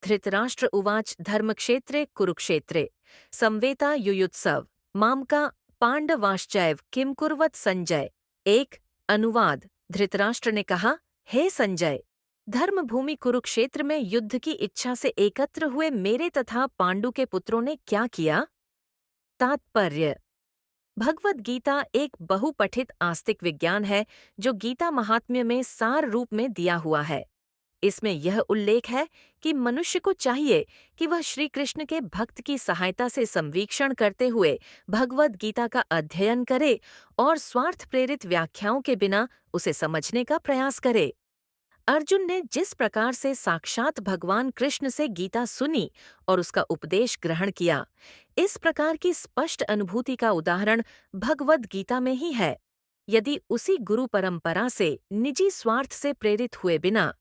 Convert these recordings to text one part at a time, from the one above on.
धृतराष्ट्र उवाच धर्मक्षेत्रे कुरुक्षेत्रे संवेता युयुत्सव मामका पांडवाश्चैव किम कुर्वत संजय। एक अनुवाद। धृतराष्ट्र ने कहा, हे संजय, धर्मभूमि कुरुक्षेत्र में युद्ध की इच्छा से एकत्र हुए मेरे तथा पांडु के पुत्रों ने क्या किया। तात्पर्य। भगवद गीता एक बहुपठित आस्तिक विज्ञान है जो गीता महात्म्य में सार रूप में दिया हुआ है। इसमें यह उल्लेख है कि मनुष्य को चाहिए कि वह श्री कृष्ण के भक्त की सहायता से संवीक्षण करते हुए भगवद गीता का अध्ययन करे और स्वार्थ प्रेरित व्याख्याओं के बिना उसे समझने का प्रयास करे। अर्जुन ने जिस प्रकार से साक्षात भगवान कृष्ण से गीता सुनी और उसका उपदेश ग्रहण किया, इस प्रकार की स्पष्ट अनुभूति का उदाहरण भगवद गीता में ही है। यदि उसी गुरु परंपरा से निजी स्वार्थ से प्रेरित हुए बिना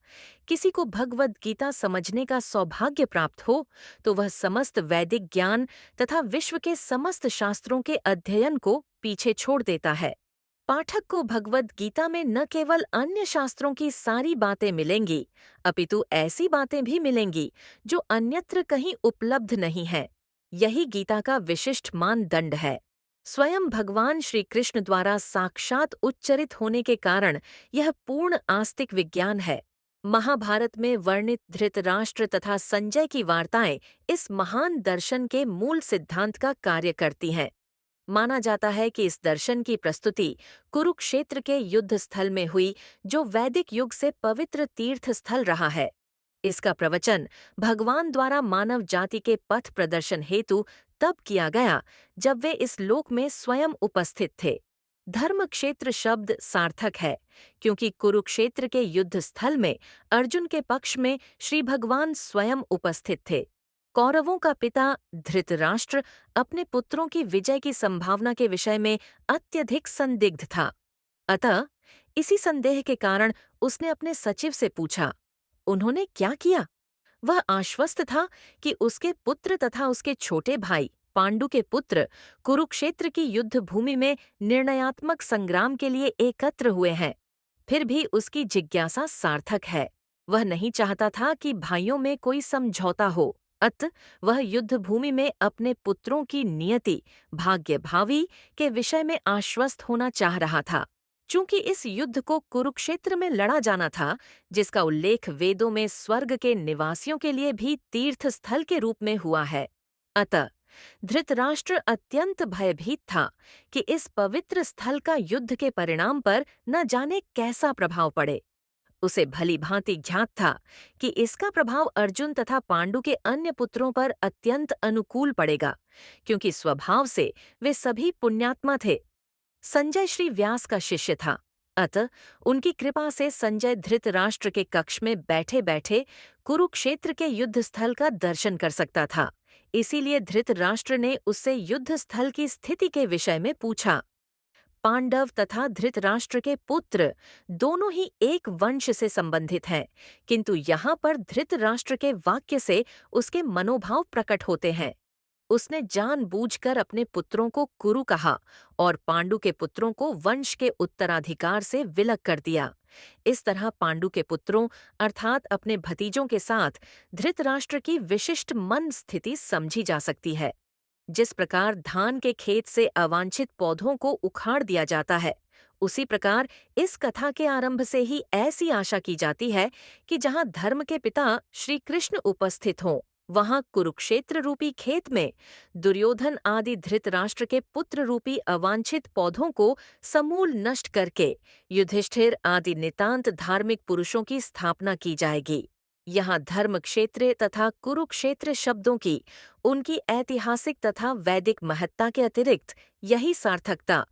किसी को भगवद गीता समझने का सौभाग्य प्राप्त हो, तो वह समस्त वैदिक ज्ञान तथा विश्व के समस्त शास्त्रों के अध्ययन को पीछे छोड़ देता है। पाठक को भगवद गीता में न केवल अन्य शास्त्रों की सारी बातें मिलेंगी, अपितु ऐसी बातें भी मिलेंगी जो अन्यत्र कहीं उपलब्ध नहीं है। यही गीता का विशिष्ट मानदंड है। स्वयं भगवान श्री कृष्ण द्वारा साक्षात उच्चरित होने के कारण यह पूर्ण आस्तिक विज्ञान है। महाभारत में वर्णित धृतराष्ट्र तथा संजय की वार्ताएं इस महान दर्शन के मूल सिद्धांत का कार्य करती हैं। माना जाता है कि इस दर्शन की प्रस्तुति कुरुक्षेत्र के युद्ध स्थल में हुई, जो वैदिक युग से पवित्र तीर्थ स्थल रहा है। इसका प्रवचन भगवान द्वारा मानव जाति के पथ प्रदर्शन हेतु तब किया गया जब वे इस लोक में स्वयं उपस्थित थे। धर्मक्षेत्र शब्द सार्थक है क्योंकि कुरुक्षेत्र के युद्ध स्थल में अर्जुन के पक्ष में श्री भगवान स्वयं उपस्थित थे। कौरवों का पिता धृतराष्ट्र अपने पुत्रों की विजय की संभावना के विषय में अत्यधिक संदिग्ध था। अतः इसी संदेह के कारण उसने अपने सचिव से पूछा, उन्होंने क्या किया? वह आश्वस्त था कि उसके पुत्र तथा उसके छोटे भाई पांडु के पुत्र कुरुक्षेत्र की युद्ध भूमि में निर्णयात्मक संग्राम के लिए एकत्र हुए हैं। फिर भी उसकी जिज्ञासा सार्थक है। वह नहीं चाहता था कि भाइयों में कोई समझौता हो, अतः वह युद्ध भूमि में अपने पुत्रों की नियति, भाग्य भावी के विषय में आश्वस्त होना चाह रहा था। चूंकि इस युद्ध को कुरुक्षेत्र में लड़ा जाना था, जिसका उल्लेख वेदों में स्वर्ग के निवासियों के लिए भी तीर्थ स्थल के रूप में हुआ है, अतः धृतराष्ट्र अत्यंत भयभीत था कि इस पवित्र स्थल का युद्ध के परिणाम पर न जाने कैसा प्रभाव पड़े। उसे भली भांति ज्ञात था कि इसका प्रभाव अर्जुन तथा पांडु के अन्य पुत्रों पर अत्यंत अनुकूल पड़ेगा, क्योंकि स्वभाव से वे सभी पुण्यात्मा थे। संजय श्री व्यास का शिष्य था, अतः उनकी कृपा से संजय धृतराष्ट्र के कक्ष में बैठे बैठे कुरुक्षेत्र के युद्ध स्थल का दर्शन कर सकता था। इसीलिए धृतराष्ट्र ने उससे युद्ध स्थल की स्थिति के विषय में पूछा। पांडव तथा धृतराष्ट्र के पुत्र दोनों ही एक वंश से संबंधित हैं, किंतु यहाँ पर धृतराष्ट्र के वाक्य से उसके मनोभाव प्रकट होते हैं। उसने जानबूझकर अपने पुत्रों को कुरु कहा और पांडु के पुत्रों को वंश के उत्तराधिकार से विलग कर दिया। इस तरह पांडु के पुत्रों अर्थात अपने भतीजों के साथ धृतराष्ट्र की विशिष्ट मन स्थिति समझी जा सकती है। जिस प्रकार धान के खेत से अवांछित पौधों को उखाड़ दिया जाता है, उसी प्रकार इस कथा के आरंभ से ही ऐसी आशा की जाती है कि जहाँ धर्म के पिता श्री कृष्ण उपस्थित हों, वहाँ कुरुक्षेत्र रूपी खेत में दुर्योधन आदि धृतराष्ट्र के पुत्र रूपी अवांछित पौधों को समूल नष्ट करके युधिष्ठिर आदि नितांत धार्मिक पुरुषों की स्थापना की जाएगी। यहाँ धर्म क्षेत्र तथा कुरुक्षेत्र शब्दों की उनकी ऐतिहासिक तथा वैदिक महत्ता के अतिरिक्त यही सार्थकता